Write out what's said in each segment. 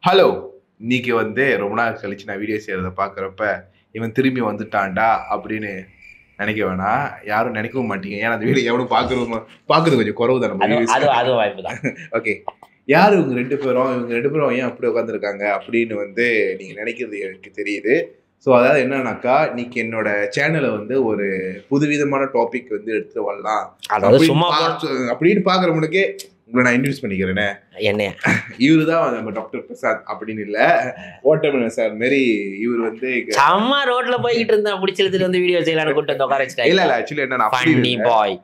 Hello! இன்னைக்கு ரொம்ப நாள் கழிச்சு நான் வீடியோ செய்றத பார்க்குறப்ப, இவன் திரும்பி வந்துட்டான்டா அப்படின்னு நினைக்க வேணாம். யாரும் நினைக்கவும் மாட்டீங்க. ஏன்னா அந்த வீடியோ எவனும் பார்க்குறது கொஞ்சம் குறைவு தான் நம்ம வீடியோஸ். அது வாய்ப்பு தான். ஓகே. யாரு இவங்க 2 பேரும்? இவங்க 2 பேரும் ஏன் அப்படி உட்கார்ந்துருக்காங்க அப்படின்னு நீங்க நினைக்கிறது எனக்கு தெரியுது. ஸோ அதாவது என்னன்னாக்கா, இன்னைக்கு என்னோட சேனல ஒரு புதுவிதமான டாபிக் எடுத்துட்டு வரலாம். அதாவது சும்மா அப்படின்னு பார்க்குறவனுக்கே உங்களை நான் இன்ட்ரோடியூஸ் பண்ணிக்கிறேனே. என்னைய இவரு தான் நம்ம டாக்டர் பிரசாத் அப்படின்னு இல்ல, ஓட்டமன் சார் மாரி இவர் சும்மா ரோட்ல போய்கிட்டு இருந்தேன், பிடிச்சிருந்துட்டு வந்து வீடியோ செய்யலாம்னு கூட்டு வந்து உட்கார வச்சுட்டேன். இல்ல ஆக்சுவலி என்ன ஃபன்னி பாய்.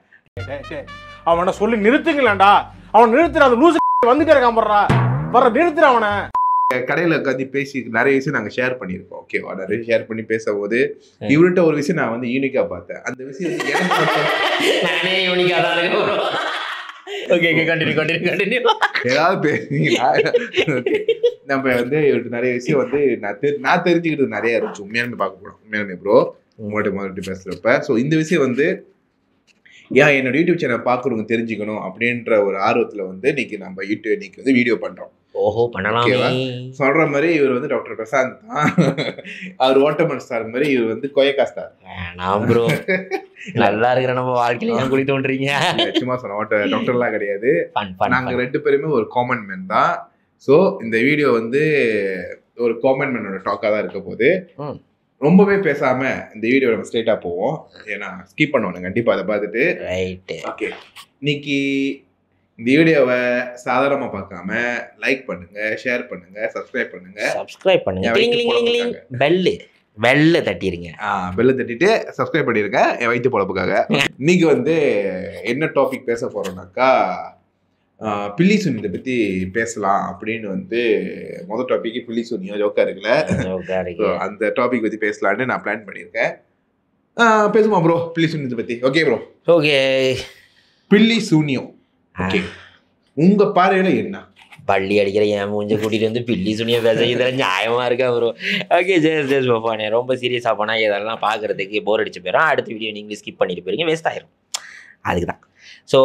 அவனை சொல்லி நிறுத்துங்களேன்டா. அவன் நிறுத்துற அந்த லூசு வந்துட்டே இருக்கான் போடுறா. வர நிறுத்துற அவனை. கடையில உட்காந்து பேசி நிறைய விஷயம் நாங்க ஷேர் பண்ணியிருக்கோம். ஓகேவா? நிறைய ஷேர் பண்ணி பேசும்போது இவர்கிட்ட ஒரு விஷயம் நான் யூனிக்கா பார்த்தேன். அந்த விஷயம் நானே யூனிக்கா தான் இருக்கேன். Okay continue. ஏதாவது பேசுறீங்களா? நம்ம இவர்கிட்ட நிறைய விஷயம் நான் தெரிஞ்சுக்கிட்டது நிறைய இருந்துச்சு. உண்மையாலுமே பார்க்க போறோம். உண்மையாலுமே ப்ரோ உங்கள்கிட்ட பேசுறப்ப ஸோ இந்த விஷயம் ஏன் என்னோட யூடியூப் சேனல் பார்க்குறவங்க தெரிஞ்சுக்கணும் அப்படின்ற ஒரு ஆர்வத்துல இன்னைக்கு நம்ம இன்னைக்கு வீடியோ பண்றோம். ஓஹோ பண்ணலாமே. சொல்ற மாதிரி இவர் டாக்டர் பிரசாந்த் தான். அவர் ஓட்டமன் ஸ்டார் மாதிரி இவர் கொயக்கா ஸ்டார். நான் ப்ரோ நல்லா இருக்கிற நம்ம வாழ்க்கையில ஏன் குளி தோன்றீங்க? சும்மா சொன்ன டாக்டர்லாம் கிடையாது. நாங்க 2 பேருமே ஒரு காமன் மேன் தான். ஸோ இந்த வீடியோ ஒரு காமன் மேனோட டாக்கா தான் இருக்க போது. ரொம்பவே பேசாம இந்த வீடியோ நம்ம ஸ்ட்ரெயிட்டா போவோம். ஏன்னா ஸ்கிப் பண்ணுவோம் கண்டிப்பா அதை பார்த்துட்டு. ரைட். ஓகே. இன்னைக்கு இந்த வீடியோவை சாதாரணமா பார்க்காம லைக் பண்ணுங்க, ஷேர் பண்ணுங்க, சப்ஸ்கிரைப் பண்ணுங்க. பெல்ல தட்டிருங்க. பெல்ல தட்டிட்டு சப்ஸ்கிரைப் பண்ணிருங்க என் வயிற்று பொழப்புக்காக. இன்னைக்கு என்ன டாபிக் பேச போறோம்னாக்கா, பில்லி சூனியத்தை பத்தி பேசலாம் அப்படின்னு முதல் டாபிக் பில்லி சூனியம் ஜோக்கா இருக்குல்ல, அந்த டாபிக் பத்தி பேசலான்னு நான் பிளான் பண்ணியிருக்கேன். பேசுமா ப்ரோ பில்லி சூனியத்தை பத்தி? Okay bro. ஓகே. பில்லி சூனியம் ஓகே உங்க பார்வையில என்ன? பள்ளி அடிக்கிற என் மூஞ்ச கூட்டிட்டு பில்லி சூனியம் பேச இதெல்லாம் நியாயமா இருக்கா ப்ரோ? ஓகே ஜெஸ் போனே ரொம்ப சீரியஸா போனா இதெல்லாம் பாக்குறதுக்கு போர் அடிச்சு போயிடும். அடுத்த வீடியோ நீங்களே ஸ்கிப் பண்ணிட்டு போயிருங்க, வேஸ்ட் ஆயிரும். அதுக்கு தான். ஸோ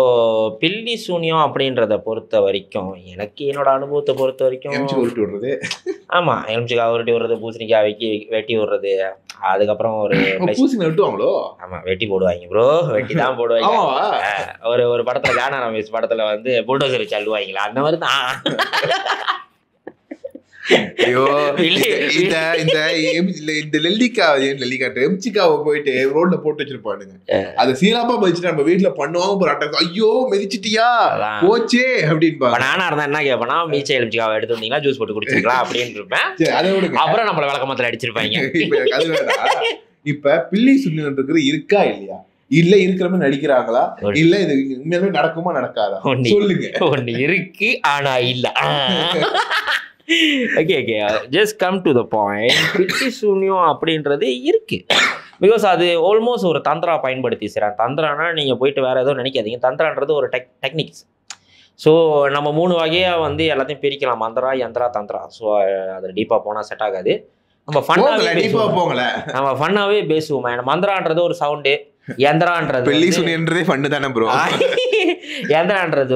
பில்லி சூனியம் அப்படின்றத பொறுத்த வரைக்கும், எனக்கு என்னோட அனுபவத்தை பொறுத்த வரைக்கும் உருட்டி விடுறது. ஆமாம், எலுமிச்சக்காய் உருட்டி விடுறது, பூசணிக்காய் வெட்டி விடுறது, அதுக்கப்புறம் ஒரு பூசணி வெட்டுவாங்களோ? ஆமாம் வெட்டி போடுவாங்க ப்ரோ, வெட்டி தான் போடுவாங்க. ஒரு படத்தில் கானா ரமேஷ் படத்தில் புல்டோசர் வச்சு அள்ளுவாங்களா, அந்த மாதிரி தான். ஐயோ இந்த எம்சிக்காவை போயிட்டு ரோட்ல போட்டு வச்சிருப்பானுங்க. அதை சீராமா மதிச்சுட்டு நம்ம வீட்டுல பண்ணுவாங்க. ஐயோ மிதிச்சிட்டியா போச்சே அப்படின்னு. நானா இருந்தா என்ன கேட்பேனா, மீச்ச எலுமிச்சக்காவை எடுத்து வந்தீங்களா ஜூஸ் போட்டு குடிச்சிருக்கலாம் அப்படின்னு இருப்பேன். அப்புறம் நம்மள விளக்கமாத்திர அடிச்சிருப்பாங்க. இப்ப பில்லி சூனியம்ன்றது இருக்கா இல்லையா? இல்ல இருக்கிற மாதிரி நடிக்கிறாங்களா? இல்ல இது உண்மையாலுமே நடக்குமா நடக்காதா சொல்லுங்க. ஒண்ணு இருக்கு ஆனா இல்ல. Okay just come to the point. பில்லி சூனியம் அப்படின்றது இருக்கு. பிகாஸ் அது ஆல்மோஸ்ட் ஒரு தந்திரா பயன்படுத்தி செய்கிறாங்க. தந்திரானா நீங்கள் போயிட்டு வேறு எதுவும் நினைக்காதீங்க. தந்திரான்றது ஒரு டெக்னிக்ஸ். ஸோ நம்ம 3 வகையாக எல்லாத்தையும் பிரிக்கலாம், மந்திரா, யந்திரா, தந்திரா. ஸோ அதில் டீப்பாக போனால் செட் ஆகாது. நம்ம ஃபன்னாகவே பேசுவோம். மந்திரான்றது ஒரு சவுண்டு, யந்திரான்றது யந்திரான்றது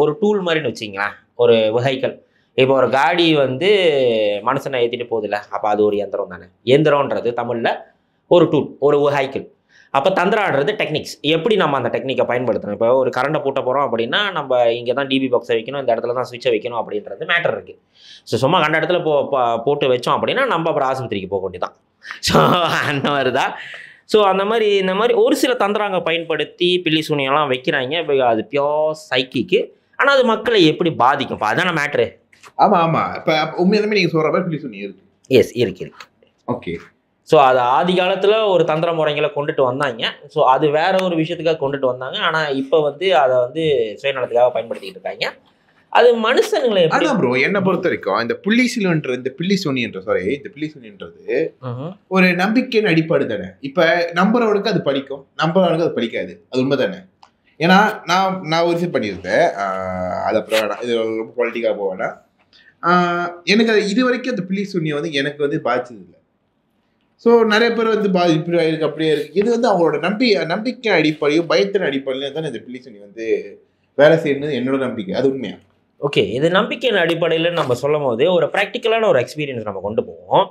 ஒரு டூல் மாதிரின்னு வச்சிங்களேன், ஒரு வெஹிக்கல். இப்போ ஒரு காடி மனுஷனை ஏற்றிட்டு போகுதுல்ல, அப்போ அது ஒரு யந்திரம் தானே. இயந்திரன்றது தமிழில் ஒரு டூல், ஒரு வெஹிக்கல். அப்போ தந்திரான்றது டெக்னிக்ஸ். எப்படி நம்ம அந்த டெக்னிக்கை பயன்படுத்தணும்? இப்போ ஒரு கரண்டை பூட்ட போகிறோம் அப்படின்னா நம்ம இங்கே தான் டிபி பாக்ஸை வைக்கணும், இந்த இடத்துல தான் சுவிட்சை வைக்கணும் அப்படின்றது மேட்டர் இருக்குது. ஸோ சும்மா கண்ட இடத்துல போட்டு வச்சோம் அப்படின்னா நம்ம அப்புறம் ஆஸ்பத்திரிக்கு போக வேண்டியதான். ஸோ அந்த மாதிரி தான். ஸோ அந்த மாதிரி இந்த மாதிரி ஒரு சில தந்திராங்க பயன்படுத்தி பில்லி சூனியம்லாம் வைக்கிறாங்க. அது பியோர் சைக்கிக்கு. ஆனால் அது மக்களை எப்படி பாதிக்கும்? இப்போ அதான மேட்ரு. ஆமா இப்ப உண்மையாலுமே நீங்க சொல்ற மாதிரி பில்லி சூனியம் இருக்கு. எஸ் இருக்கு. ஓகே. ஸோ அது ஆதி காலத்தில் ஒரு தந்திர முறைகளை கொண்டுட்டு வந்தாங்க. ஸோ அது வேற ஒரு விஷயத்துக்காக கொண்டுட்டு வந்தாங்க. ஆனால் இப்போ அதை சுயநலத்துக்காக பயன்படுத்திக்கிட்டு இருக்காங்க. அது மனுஷனுங்களை எப்படி ப்ரோ என்னை பொறுத்த வரைக்கும் இந்த பில்லி சூனியன்றது ஒரு நம்பிக்கையின் அடிப்படை தானே. இப்ப நம்புறவனுக்கு அது படிக்கும், நம்புறவனுக்கு அது படிக்காது. அது உண்மை தானே. ஏன்னா நான் ஒரு விஷயம் பண்ணியிருந்தேன். அது அப்புறம் வேணாம், இது ரொம்ப பொலிட்டிக்காக போவேன்னா. எனக்கு அது இது வரைக்கும் அந்த பில்லி சூனியம் எனக்கு பாதிச்சது இல்லை. ஸோ நிறைய பேர் இப்படி இருக்கு அப்படியே இருக்கு. இது அவங்களோட நம்பிக்கை அடிப்படையும் பயத்தின் அடிப்படையிலும் தான் இந்த பில்லி சூனியம் வேலை செய்யணுது என்னோட நம்பிக்கை. அது உண்மையா? ஓகே, இது நம்பிக்கையின் அடிப்படையில் நம்ம சொல்லும் போது ஒரு ப்ராக்டிக்கலான ஒரு எக்ஸ்பீரியன்ஸ் நம்ம கொண்டு போவோம்.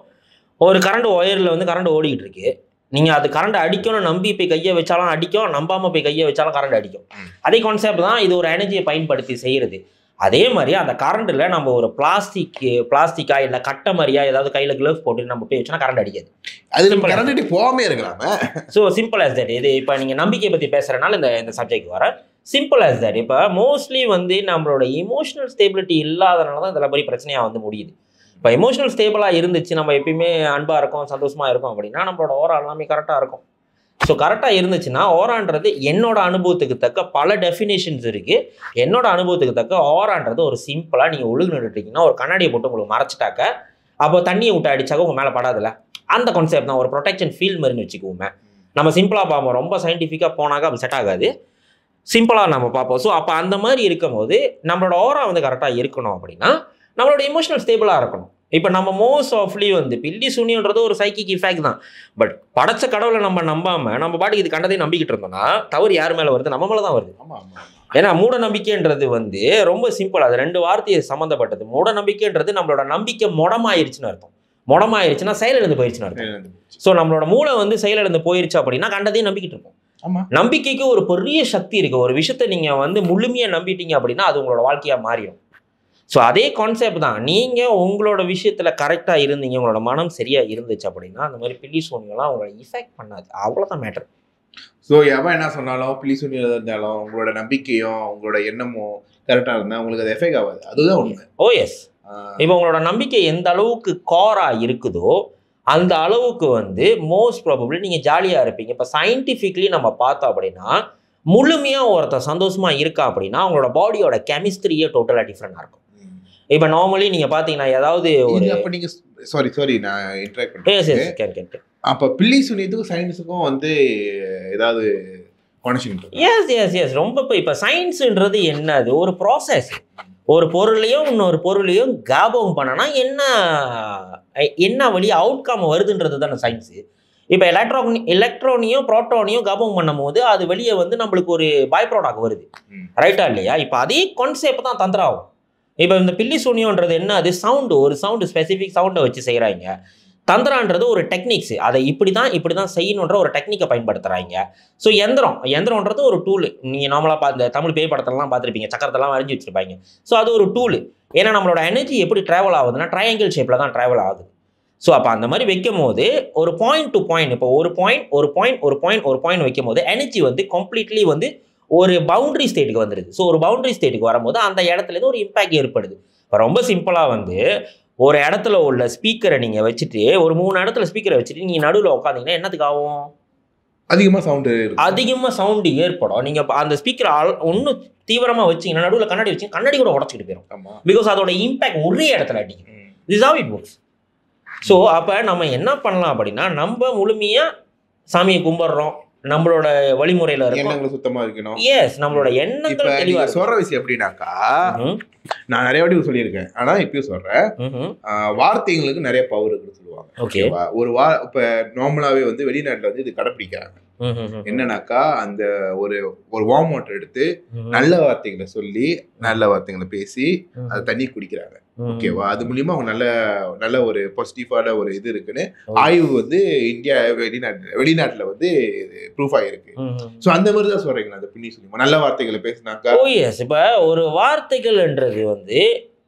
ஒரு கரண்ட் ஒயரில் வந்து கரண்ட் ஓடிக்கிட்டு இருக்கு. நீங்கள் அது கரண்ட் அடிக்கணும் நம்பி போய் கையை வச்சாலும் அடிக்கும், நம்பாமல் போய் கையை வச்சாலும் கரண்ட் அடிக்கும். அதே கான்செப்ட் தான் இது, ஒரு எனர்ஜியை பயன்படுத்தி செய்கிறது. அதே மாதிரி அந்த கரண்ட்டில் நம்ம ஒரு பிளாஸ்டிக்கா இல்லை கட்டை மாதிரியா ஏதாவது கையில் க்ளவ்ஸ் போட்டு நம்ம போய் வச்சோன்னா கரண்ட் அடிக்காது. அது நம்ம கரண்ட் போகாமே இருக்கலாம். So simple as that. இது இப்போ நீங்கள் நம்பிக்கையை பற்றி பேசுகிறனால இந்த சப்ஜெக்ட் வர சிம்பிள் ஆஸ் தட். இப்போ மோஸ்ட்லி வந்து நம்மளோட இமோஷனல் ஸ்டேபிலிட்டி இல்லாதனால தான் இதில் மாதிரி பிரச்சனையாக வந்து முடியுது. இப்போ எமோஷனல் ஸ்டேபிளாக இருந்துச்சு, நம்ம எப்பயுமே அன்பாக இருக்கும், சந்தோஷமாக இருக்கும் அப்படின்னா நம்மளோட ஓரா எல்லாமே கரெக்டாக இருக்கும். ஸோ கரெக்டாக இருந்துச்சுன்னா ஓரான்றது என்னோட அனுபவத்துக்கு தக்க பல டெஃபினேஷன்ஸ் இருக்குது. என்னோட அனுபவத்துக்கு தக்க ஓரான்றது ஒரு சிம்பிளாக நீங்கள் ஒழுங்கு நின்றுட்டீங்கன்னா ஒரு கண்ணாடியை போட்டு உங்களுக்கு மறைச்சிட்டாக்க அப்போ தண்ணியை விட்டு அடிச்சாக்க உங்கள் மேலே படாதுல்ல, அந்த கான்செப்ட் தான். ஒரு ப்ரொடெக்ஷன் ஃபீல்ட் மாதிரின்னு வச்சுக்குவோமே. நம்ம சிம்பிளாக பார்ப்போம், ரொம்ப சயின்டிஃபிக்காக போனாக்க அப்போ செட் ஆகாது, சிம்பிளாக நம்ம பார்ப்போம். ஸோ அப்போ அந்த மாதிரி இருக்கும் போது நம்மளோட ஓரா வந்து கரெக்டாக இருக்கணும் அப்படின்னா நம்மளோட இமோஷனல் ஸ்டேபிளாக இருக்கணும். இப்போ நம்ம மோஸ்ட் ஆஃப்லி வந்து பில்லி சூனியன்றது ஒரு சைக்கிக் இஃபெக்ட் தான். பட் படைச்ச கடவுளை நம்ம நம்பாமல் நம்ம பாட்டுக்கு இது கண்டதையும் நம்பிக்கிட்டு இருந்தோம்னா தவறு யார் மேலே வருது? நம்ம மேலே தான் வருது. ஏன்னா மூட நம்பிக்கைன்றது வந்து ரொம்ப சிம்பிள். அது 2 வார்த்தையை சம்மந்தப்பட்டது. மூட நம்பிக்கைன்றது நம்மளோட நம்பிக்கை முடமாயிருச்சுன்னு அர்த்தம். முடமாயிருச்சுன்னா செயலிழந்து போயிருச்சுன்னு அர்த்தம். ஸோ நம்மளோட மூளை வந்து செயலிழந்து போயிருச்சு அப்படின்னா கண்டதையும் நம்பிக்கிட்டு இருக்கும். நம்பிக்கைக்கு ஒரு பெரிய சக்தி இருக்குது. ஒரு விஷயத்தை நீங்கள் வந்து முழுமையாக நம்பிட்டீங்க அப்படின்னா அது உங்களோட வாழ்க்கையாக மாறிடும். ஸோ அதே கான்செப்ட் தான். நீங்கள் உங்களோட விஷயத்தில் கரெக்டாக இருந்தீங்க, உங்களோட மனம் சரியாக இருந்துச்சு அப்படின்னா அந்த மாதிரி பில்லி சூனியெல்லாம் உங்களை இஃபெக்ட் பண்ணாது. அவ்வளோதான் மேட்டர். ஸோ எவன் என்ன சொன்னாலும் பில்லி சூனியம் இருந்தாலும் உங்களோட நம்பிக்கையும் உங்களோட எண்ணமும் கரெக்டாக இருந்தால் உங்களுக்கு அது எஃபெக்ட் ஆகாது. அதுதான் உண்மை. ஓ எஸ். இப்போ உங்களோட நம்பிக்கை எந்த அளவுக்கு கோராக இருக்குதோ அந்த அளவுக்கு வந்து மோஸ்ட் ப்ராபபிளி நீங்கள் ஜாலியாக இருப்பீங்க. இப்போ சயின்டிஃபிக்லி நம்ம பார்த்தோம் அப்படின்னா முழுமையாக ஒருத்தர் சந்தோஷமாக இருக்கா அப்படின்னா அவங்களோட பாடியோட கெமிஸ்ட்ரியே டோட்டலாக டிஃப்ரெண்டாக இருக்கும். இப்போ நார்மலி நீங்கள் பார்த்தீங்கன்னா ஏதாவது ஒரு அப்போ நீங்கள் சாரி நான் இன்ட்ராக்ட் பண்ணுறேன். அப்போ பில்லி சூனியத்துக்கும் சயின்ஸுக்கும் வந்து ஏதாவது கனெக்ஷன்? எஸ் ரொம்ப. இப்போ சயின்ஸுன்றது என்னது? ஒரு ப்ராசஸ். ஒரு பொருளையும் இன்னொரு பொருளையும் ஞாபகம் பண்ணனா என்ன வழி அவுட்கம் வருதுன்றது தானே சயின்ஸு. இப்போ எலக்ட்ரானையும் ப்ரோட்டானையும் ஞாபகம் பண்ணும் போது அது வெளியே வந்து நம்மளுக்கு ஒரு பை ப்ராடக்ட் வருது, ரைட்டா இல்லையா? இப்போ அதே கான்செப்ட் தான் தந்திராகும். இப்போ இந்த பில்லி சூனியன்றது என்ன? அது ஒரு சவுண்டு ஸ்பெசிஃபிக் சவுண்டை வச்சு செய்கிறாங்க. தந்திரான்றது ஒரு டெக்னிக்ஸ். அதை இப்படி தான் செய்யணுன்ற ஒரு டெக்னிக்கை பயன்படுத்துகிறாங்க. ஸோ எந்திரம்ன்றது ஒரு டூலு. நீங்கள் நார்மலாக இந்த தமிழ் பேய் படத்தெல்லாம் பார்த்துருப்பீங்க, சக்கரத்தெல்லாம் வரைஞ்சி வச்சுருப்பாங்க. ஸோ அது ஒரு டூலு. ஏன்னா நம்மளோட எனர்ஜி எப்படி ட்ராவல் ஆகுதுன்னா ட்ரையாங்கிள் ஷேப்பில் தான் ட்ராவல் ஆகுது. ஸோ அப்போ அந்த மாதிரி வைக்கும் போது ஒரு பாயிண்ட் டு பாயிண்ட், இப்போ ஒரு பாயிண்ட் வைக்கும் போது எனர்ஜி வந்து கம்ப்ளீட்லி வந்து ஒரு பவுண்டரி ஸ்டேட்டுக்கு வந்துடுது. ஸோ ஒரு பவுண்டரி ஸ்டேட்டுக்கு வரும்போது அந்த இடத்துலேருந்து ஒரு இம்பாக்ட் ஏற்படுது. இப்போ ரொம்ப சிம்பிளாக வந்து ஒரு இடத்துல உள்ள ஸ்பீக்கரை நீங்கள் வச்சுட்டு ஒரு 3 இடத்துல ஸ்பீக்கரை வச்சுட்டு நீங்கள் நடுவில் உட்காந்தீங்கன்னா என்னத்துக்கு ஆகும்? அதிகமாக சவுண்டு ஏற்படும். நீங்கள் அந்த ஸ்பீக்கரை ஒன்றும் தீவிரமாக வச்சிங்கன்னா நடுவில் கண்ணாடி வச்சிங்க, கண்ணாடி கூட உடச்சிக்கிட்டு போயிடும். பிகாஸ் அதோட இம்பாக்ட் ஒரே இடத்துல அடிக்கும். This how it works. So அப்போ நம்ம என்ன பண்ணலாம் அப்படின்னா நம்ம முழுமையாக சாமியை கும்பிட்றோம், நம்மளோட வழிமுறையில எண்ணங்கள் சுத்தமா இருக்கணும். எஸ், நம்மளோட எண்ணங்கள் தெளிவா இருக்கு. சொல்ற விஷயம் எப்படின்னாக்கா, நான் நிறைய வாட்டி சொல்லியிருக்கேன், ஆனா இப்பயும் சொல்றேன், வார்த்தைங்களுக்கு நிறைய பவர் இருக்குன்னு சொல்லுவாங்க. ஓகேவா? இப்ப நார்மலாவே வந்து வெளிநாட்டுல வந்து இது கடைப்பிடிக்கிறாங்க. என்னன்னாக்கா அந்த ஒரு வார்ம் வாட்டர் எடுத்து நல்ல வார்த்தைகளை சொல்லி நல்ல வார்த்தைகளை பேசி அது தண்ணி குடிக்கிறாங்க. ஓகேவா? அது மூலியமா அவங்க நல்ல ஒரு பாசிட்டிவான ஒரு இது இருக்குன்னு ஆய்வு வந்து இந்தியா வெளிநாட்டுல வந்து ப்ரூஃப் ஆகிருக்கு. ஸோ அந்த மாதிரி தான் சொல்றீங்க. அந்த பின்னி சொல்லி நல்ல வார்த்தைகளை பேசினாக்கா. ஓ எஸ். இப்போ ஒரு வார்த்தைகள்ன்றது வந்து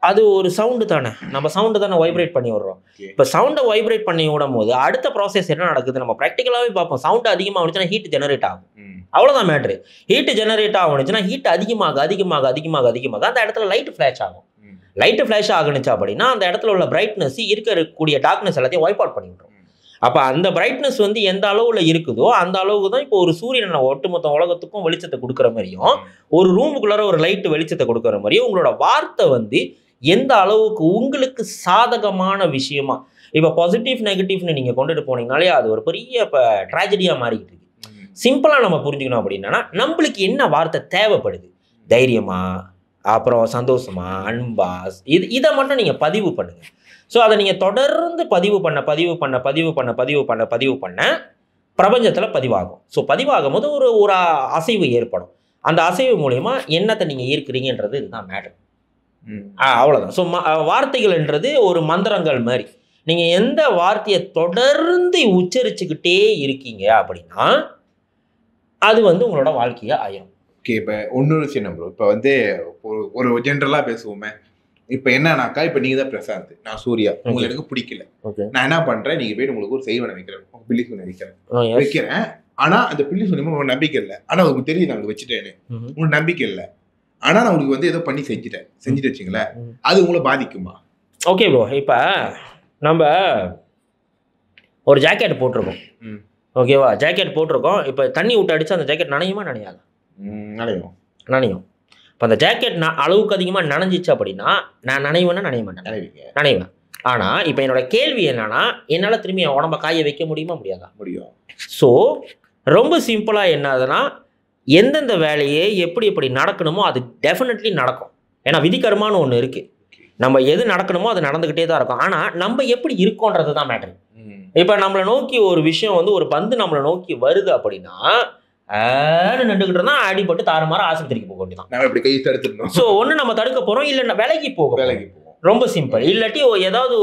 அது ஒரு சவுண்டு தானே, நம்ம சவுண்டு தானே வைப்ரேட் பண்ணி விடுறோம். இப்போ சவுண்டை வைப்ரேட் பண்ணி விடும் போது அடுத்த ப்ராசஸ் என்ன நடக்குது நம்ம ப்ராக்டிக்கலாகவே பார்ப்போம். சவுண்டு அதிகமாக வந்துச்சுன்னா ஹீட் ஜெனரேட் ஆகும். அவ்வளோதான் மேட்ரு. ஹீட் ஜெனரேட் ஆகுனுச்சுன்னா ஹீட் அதிகமாக அந்த இடத்துல லைட் ஃப்ளாஷ் ஆகும். லைட்டு ஃப்ளாஷ் ஆகுனுச்சு அப்படின்னா அந்த இடத்துல உள்ள பிரைட்னஸ் இருக்கக்கூடிய டார்க்னஸ் எல்லாத்தையும் வைப் அவுட் பண்ணி விட்டுரும். அப்போ அந்த பிரைட்னஸ் வந்து எந்த அளவில் இருக்குதோ அந்த அளவுக்கு தான் இப்போ ஒரு சூரியனை ஒட்டுமொத்த உலகத்துக்கும் வெளிச்சத்தை கொடுக்குற மாதிரியும் ஒரு ரூமுக்குள்ளார ஒரு லைட்டு வெளிச்சத்தை கொடுக்குற மாதிரியும் உங்களோட வார்த்தை வந்து எந்த அளவுக்கு உங்களுக்கு சாதகமான விஷயமா, இப்போ பாசிட்டிவ் நெகட்டிவ்னு நீங்கள் கொண்டுட்டு போனீங்கனாலே அது ஒரு பெரிய இப்போ ட்ராஜடியாக மாறிக்கிட்டு இருக்கு. சிம்பிளாக நம்ம புரிஞ்சுக்கணும் அப்படின்னா நம்மளுக்கு என்ன வார்த்தை தேவைப்படுது, தைரியமா, அப்புறம் சந்தோஷமா, அன்பா, இதை மட்டும் நீங்கள் பதிவு பண்ணுங்க. ஸோ அதை நீங்கள் தொடர்ந்து பதிவு பண்ண பிரபஞ்சத்தில் பதிவாகும். ஸோ பதிவாகும் போது ஒரு அசைவு ஏற்படும். அந்த அசைவு மூலயமா என்னத்தை நீங்கள் ஈர்க்கிறீங்கன்றது இதுதான் மேட்டர். அவ்வளவுதான். ஸோ வார்த்தைகள்ன்றது ஒரு மந்திரங்கள் மாதிரி. நீங்க எந்த வார்த்தையை தொடர்ந்து உச்சரிச்சுக்கிட்டே இருக்கீங்க அப்படின்னா அது வந்து உங்களோட வாழ்க்கையா ஆயிரும். ஓகே, இப்போ இன்னொரு விஷயம் ப்ரோ, இப்போ வந்து ஒரு ஜென்ரலா பேசுவோமே. இப்போ என்னன்னாக்கா, இப்போ நீங்க தான் பிரசாந்த், நான் சூர்யா, உங்களுக்கு எனக்கு பிடிக்கல. நான் என்ன பண்றேன், நீங்க போய் உங்களுக்கு ஒரு செய்வனை வைக்கிறேன், பில்லி சுனி வைக்கிறேன். ஆனா அந்த பில்லி சுனி உங்களுக்கு நம்பிக்கை இல்லை. ஆனா உங்களுக்கு தெரியுது நான் வச்சுட்டேன்னு, உங்களுக்கு நம்பிக்கை இல்லை. ஆனா நான் உங்களுக்கு வந்து ஏதோ பண்ணி செஞ்சுட்டு வச்சுங்களேன், அது உங்களை பாதிக்குமா? ஓகே ப்ரோ, இப்போ நம்ம ஒரு ஜாக்கெட் போட்டிருக்கோம், ஓகேவா? ஜாக்கெட் போட்டிருக்கோம். இப்போ தண்ணி விட்டு அடிச்சு அந்த ஜாக்கெட் நனையுமா நனையாது? நனையும். இப்போ அந்த ஜாக்கெட் அளவுக்கு அதிகமாக நனைஞ்சிச்சு அப்படின்னா நான் நனைவேன்னா நனைய மாட்டேன், நனைவேன். ஆனால் இப்போ என்னோட கேள்வி என்னன்னா, என்னால் திரும்பி என் உடம்ப காய வைக்க முடியுமா முடியாதா? முடியும். ஸோ ரொம்ப சிம்பிளாக என்னதுன்னா, எந்தெந்த வேலையை எப்படி நடக்கணுமோ அது டெஃபினெட்லி நடக்கும். ஏன்னா விதிகர்மான்னு ஒன்று இருக்குது. நம்ம எது நடக்கணுமோ அது நடந்துக்கிட்டே தான் இருக்கும். ஆனால் நம்ம எப்படி இருக்கோன்றது தான் மேட்ரு. இப்போ நம்மளை நோக்கி ஒரு விஷயம் வந்து ஒரு பந்து நம்மளை நோக்கி வருது அப்படின்னா நின்றுக்கிட்டு இருந்தா அடிபட்டு தாறுமாற ஆஸ்பத்திரிக்கு போக வேண்டியதான். ஸோ ஒன்று நம்ம தடுக்க போகிறோம், இல்லை வேலைக்கு போகும். ரொம்ப சிம்பிள். இல்லாட்டி ஏதாவது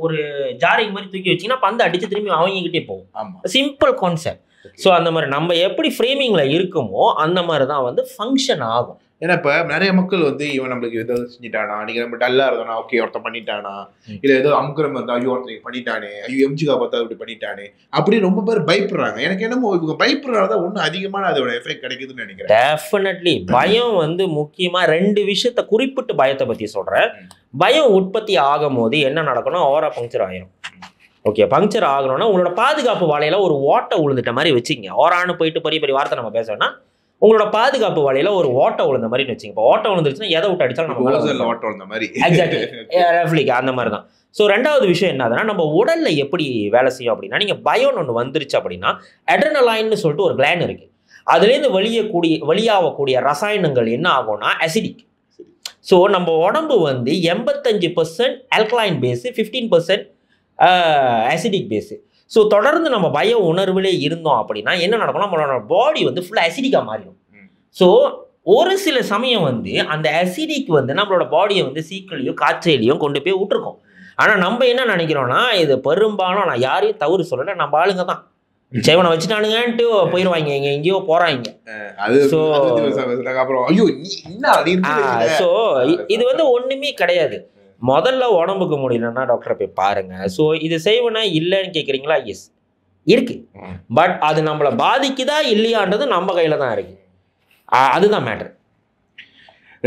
ஒரு ஜாரிங் மாதிரி தூக்கி வச்சிங்கன்னா பந்து அடித்து திரும்பி அவங்ககிட்டே போகும். Simple concept. ஸோ அந்த மாதிரி நம்ம எப்படி ஃப்ரேமிங்கில் இருக்குமோ அந்த மாதிரி தான் வந்து ஃபங்க்ஷன் ஆகும். ஏன்னா இப்போ நிறைய மக்கள் வந்து இவன் நம்மளுக்கு ஏதாவது செஞ்சுட்டானா, நீங்கள் நம்ம டல்லாக இருந்தோம்னா ஓகே ஒருத்தன் பண்ணிட்டானா, இல்லை ஏதோ அமுக்குறம் இருந்தால் ஐயோ ஒருத்தருக்கு பண்ணிட்டானே, ஐயோ எம்ஜிகா பார்த்தா அப்படி பண்ணிட்டானே, அப்படி ரொம்ப பேர் பயப்படுறாங்க. எனக்கு என்னமோ இவங்க பயப்படுறதால ஒன்றும் அதிகமான அதோட எஃபெக்ட் கிடைக்குதுன்னு நினைக்கிறேன். டெஃபினெட்லி பயம் வந்து முக்கியமாக 2 விஷயத்தை குறிப்பிட்டு பயத்தை பற்றி சொல்கிறேன். பயம் உற்பத்தி ஆகும் போது என்ன நடக்கணும், ஓவரா பங்க்சர் ஆகிடும். ஓகே, பங்க்சர் ஆகணும்னா உங்களோட பாதுகாப்பு வாழையில ஒரு ஓட்டை விழுந்துட்ட மாதிரி வச்சுங்க. ஓரான்னு போயிட்டு பெரிய வார்த்தை நம்ம பேசணும்னா உங்களோட பாதுகாப்பு வலையில ஒரு ஓட்டை விழுந்த மாதிரி வச்சுங்க. இப்போ ஓட்டை விழுந்துருச்சுன்னா எதை விட்டு அடிச்சாலும் நம்ம ஓட்டை விழுந்த மாதிரி. எக்ஸாக்ட்லி அந்த மாதிரி தான். ஸோ 2வது விஷயம் என்னதுன்னா, நம்ம உடல்ல எப்படி வேலை செய்யும் அப்படின்னா, நீங்க பயம் ஒன்று வந்துருச்சு அப்படின்னா அட்ரினலைன்னு சொல்லிட்டு ஒரு கிளாண்ட் இருக்கு. அதுலேருந்து வெளியாகக்கூடிய ரசாயனங்கள் என்ன ஆகும்னா அசிடிக். ஸோ நம்ம உடம்பு வந்து 85% alkaline base, 15% acidic base. So தொடர்ந்து நம்ம பய உணர்வுலே இருந்தோம் அப்படின்னா என்ன நடக்கும்னா, நம்மளோட பாடி வந்து ஃபுல்லாக அசிடிக்காக மாறிடும். ஸோ ஒரு சில சமயம் வந்து அந்த அசிடிக் வந்து நம்மளோட பாடியை வந்து சீக்கிரலையும் காய்ச்சலையும் கொண்டு போய் விட்டுருக்கோம். ஆனால் நம்ம என்ன நினைக்கிறோம்னா, இது பெரும்பாலும் நான் யாரையும் தவறு சொல்லலை, நம்ம ஆளுங்க தான் சேவனை வச்சுட்டானுங்கன்ட்டு போயிடுவாங்க, எங்கேயோ போறாங்க. ஸோ இது வந்து ஒண்ணுமே கிடையாது. முதல்ல உடம்புக்கு முடியலன்னா டாக்டரை போய் பாருங்க. ஸோ இது செய்வனா இல்லைன்னு கேட்குறீங்களா? எஸ் இருக்கு. பட் அது நம்மளை பாதிக்குதா இல்லையான்றது நம்ம கையில தான் இருக்கு. அதுதான் மேட்டர்.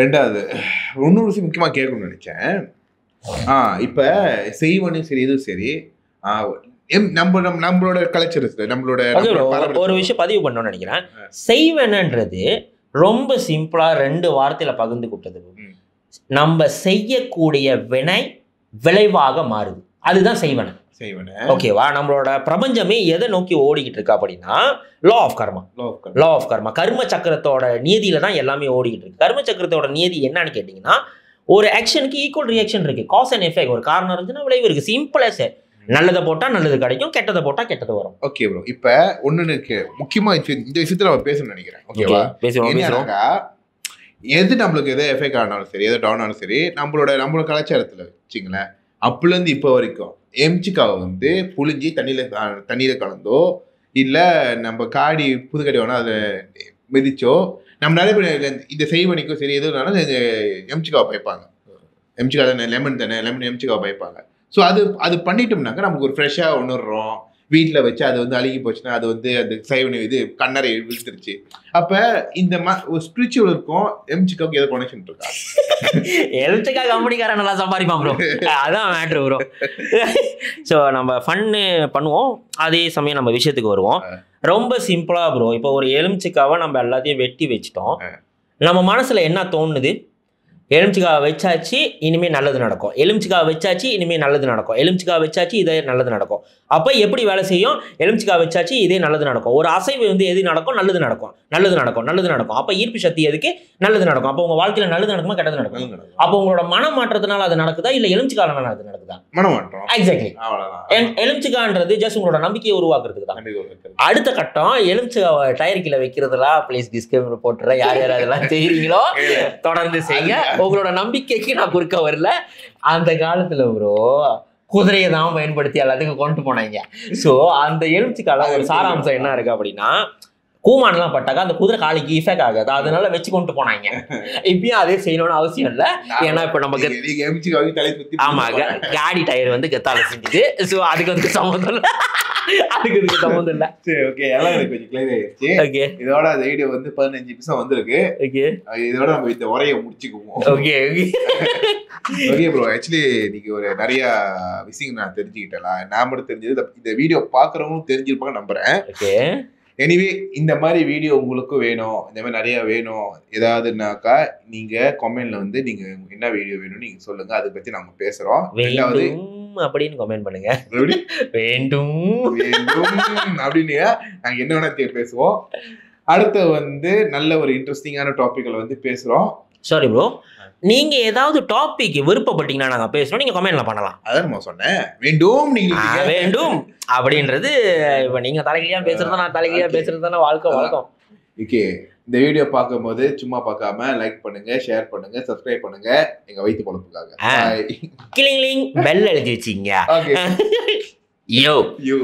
2வது இன்னொரு விஷயம் முக்கியமாக கேட்கணும்னு நினைச்சேன். இப்போ செய்வனும் சரி இதுவும் சரி நம்மளோட கல்ச்சர் நம்மளோட ஒரு விஷயம் பதிவு பண்ணணும்னு நினைக்கிறேன். செய்வனன்றது ரொம்ப சிம்பிளா 2 வார்த்தையில பகிர்ந்து கொடுத்தது. நம்ம செய்யக்கூடிய வினை விளைவாக மாறுது, அதுதான் செய்வன. ஓகேவா? நம்மளோட பிரபஞ்சமே எதை நோக்கி ஓடிக்கிட்டு இருக்கா அப்படின்னா லா ஆஃப் கர்மா. கர்ம சக்கரத்தோட நியதியில தான் எல்லாமே ஓடிக்கிட்டு இருக்கு. கர்ம சக்கரத்தோட நியதி என்னன்னு கேட்டீங்கன்னா, ஒரு ஆக்ஷனுக்கு ஈக்குவல் ரியாக்ஷன் இருக்கு. Cause and effect. ஒரு காரணம் இருந்துச்சுன்னா விளைவு இருக்கு. சிம்பிளஸ். நல்லதை போட்டா நல்லது கிடைக்கும், கெட்டதை போட்டா கெட்டது வரும். ஓகே ப்ரோ, இப்ப ஒண்ணுக்கு முக்கியமா இந்த விஷயத்துல நம்ம பேசணும்னு நினைக்கிறேன். ஓகேவா? எது நம்மளுக்கு எதை எஃபெக்ட் ஆனாலும் சரி, எதை டவுன் ஆனாலும் சரி, நம்மளோட கலாச்சாரத்துல வச்சுங்களேன், அப்பலேருந்து இப்போ வரைக்கும் எம்ஜிகாவை வந்து புளிஞ்சி தண்ணியில கலந்தோ இல்லை நம்ம புதுக்கடி வேணா அதை மிதிச்சோ, நம்ம நிறைய பேர் இந்த செய்வனிக்கும் சரி எதுனாலும் எம்ஜிகாவை பயப்பாங்க. எம்ஜிகா தானே, லெமன் எம்ஜிகாவை பயப்பாங்க. ஸோ அது பண்ணிட்டோம்னாக்கா நமக்கு ஒரு ஃப்ரெஷ்ஷாக உணர்றோம். வீட்டில் வச்சு அது வந்து அழுகி போச்சுன்னா அது வந்து அந்த சைவனை கண்ணறை விழுத்துருச்சு. அப்போ இந்த ஒரு ஸ்பிரிச்சுவல் இருக்கும் எம்ஜிகாவுக்கு ஏதோ கனெக்ஷன் இருக்கா? எம்ஜிகா கம்பெனிக்காரன் நல்லா சம்பாதிப்பான் ப்ரோ, அதான் மேட்ரு ப்ரோ. ஸோ நம்ம ஃபன்னு பண்ணுவோம், அதே சமயம் நம்ம விஷயத்துக்கு வருவோம். ரொம்ப சிம்பிளாக ப்ரோ, இப்போ ஒரு எலுமிச்சைக்காவை நம்ம எல்லாத்தையும் வெட்டி வச்சுட்டோம். நம்ம மனசில் என்ன தோணுது? எலுமிச்சிக்காய் வச்சாச்சு இனிமேல் நல்லது நடக்கும், எலுமிச்சிக்காய் வச்சாச்சு இனிமேல் நல்லது நடக்கும், எலுமிச்சிக்காய் வச்சாச்சு இதே நல்லது நடக்கும். அப்போ எப்படி வேலை செய்யும்? எலுமிச்சிக்காய் வச்சாச்சு இதே நல்லது நடக்கும். ஒரு அசைவு வந்து எது நடக்கும்? நல்லது நடக்கும். அப்போ ஈர்ப்பு சக்தி எதுக்கு? நல்லது நடக்கும். அப்போ உங்கள் வாழ்க்கையில் நல்லது நடக்குமா கெட்டது நடக்கும்? அப்போ உங்களோட மன மாற்றத்தினால அது நடக்குதா இல்லை எலுமிச்சிக்காய்னால அது நடக்குதா? மனமாற்றம். எக்ஸாக்ட்லி. எலுமிச்சிக்காய்ன்றது ஜஸ்ட் உங்களோட நம்பிக்கையை உருவாக்குறதுக்கு தான். அடுத்த கட்டம் எலுமிச்சிக்காய் டயர் கீழே வைக்கிறதுலாம் ப்ளீஸ் டிஸ்கிளைமர் போட்டுறேன். யார் அதெல்லாம் செய்கிறீங்களோ தொடர்ந்து செய்யுங்க. உங்களோட நம்பிக்கைக்கு நான் குறுக்க வரல. அந்த காலத்துல ப்ரோ குதிரையை தான் பயன்படுத்தி எல்லாத்துக்கும் கொண்டு போனாங்க. ஸோ அந்த எலுமிச்சைக்கால ஒரு சாராம்சம் என்ன இருக்கு அப்படின்னா, கூமான்லாம் பட்டாக்கா அந்த குதிரை காலிக்கு இஃபெக்ட் ஆகாது, அதனால வச்சு கொண்டு போனாங்க. இப்பயும் அதே செய்யணும்னு அவசியம் இல்லை. ஏன்னா இப்ப நமக்கு ஆமா காடி டயர் வந்து கெத்தால செஞ்சுது. ஸோ அதுக்கு வந்து சம்மந்தம் இல்லை, அதுக்கு இதுக்கு சம்மந்தம் இல்லை. சரி ஓகே, எல்லாம் எனக்கு கொஞ்சம் கிளியர் ஆயிடுச்சு. ஓகே, இதோட அந்த வீடியோ வந்து 15 நிமிஷம் வந்திருக்கு. ஓகே, இதோட நம்ம இந்த உரையை முடிச்சுக்குவோம். Okay, okay bro. ஆக்சுவலி இன்னைக்கு ஒரு நிறைய விஷயங்கள் நான் தெரிஞ்சுக்கிட்டேன். நான் மட்டும் தெரிஞ்சது, இந்த வீடியோ பாக்குறவங்களும் தெரிஞ்சிருப்பாங்க நம்புறேன். ஓகே. எனிவே இந்த மாதிரி வீடியோ உங்களுக்கு வேணும், இந்த மாதிரி நிறைய வேணும் ஏதாவதுனாக்கா நீங்க கமெண்ட்ல வந்து நீங்க என்ன வீடியோ வேணும்னு நீங்க சொல்லுங்க, அதை பத்தி நாங்க பேசுறோம். ரெண்டாவது அப்படின்னு கமெண்ட் பண்ணுங்க. வேண்டும் வேண்டும் அப்படின்னு நாங்க என்ன வேணா பேசுவோம். அடுத்து வந்து நல்ல ஒரு இன்ட்ரெஸ்டிங்கான டாபிக்ல வந்து பேசுறோம். சாரி ப்ரோ, நீங்க ஏதாவது டாபிக் விருப்பப்பட்டீங்கன்னா நாங்க பேசுறோம், நீங்க கமெண்ட்ல பண்ணலாம். அதான் நான் சொன்னேன், வேண்டும் நீங்க வேண்டும் அப்படின்றது. இப்ப நீங்க தலைகிலியா பேசுறதா நான் தலைகிலியா பேசுறதுதானே வாழ்க்கை வழக்கம். ஓகே, இந்த வீடியோ பார்க்கும்போது சும்மா பார்க்காம லைக் பண்ணுங்க, ஷேர் பண்ணுங்க, சப்ஸ்கிரைப் பண்ணுங்க எங்க வயிற்று பொழப்புக்காக. கிளிங் பெல் எழுதி வச்சிங்க. Okay yo you